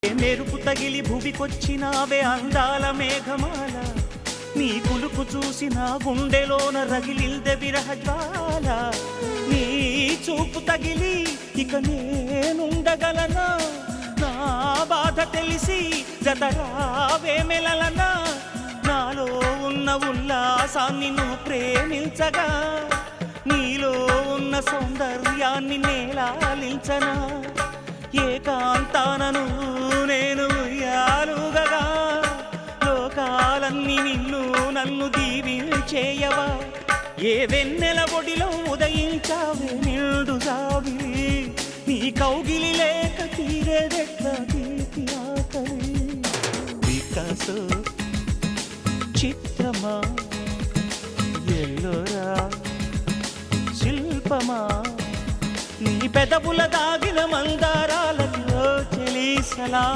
మెరుపు తగిలి భువికొచ్చినావే అందాల మేఘమాల, నీ కులుకు చూసి నా గుండెలోన రగిలిల్దె విరహజ్వాల. నీ చూపు తగిలి ఇక నేనుండగలనా, నా బాధ తెలిసి జతరావే మెలలనా. నాలో ఉన్న ఉల్లాసాన్ని నువ్వు ప్రేమించగా, నీలో ఉన్న సౌందర్యాన్ని నేలాలించనా. ఏకాంతానను నేను ఉయ్యాలుగగా, లోకాలన్నీ నిన్ను నన్ను దీవించేయవా. ఏ వెన్నెల ఒడిలో ఉదయించావే నిండు సావి, నీ కౌగిలి లేక తీరేదెట్లా తీపి ఆకలి. వికాసో చిత్రమా ఎల్లోరా శిల్పమా, నీ పెదవుల దాగిన మందారాలతో చెలి సలా.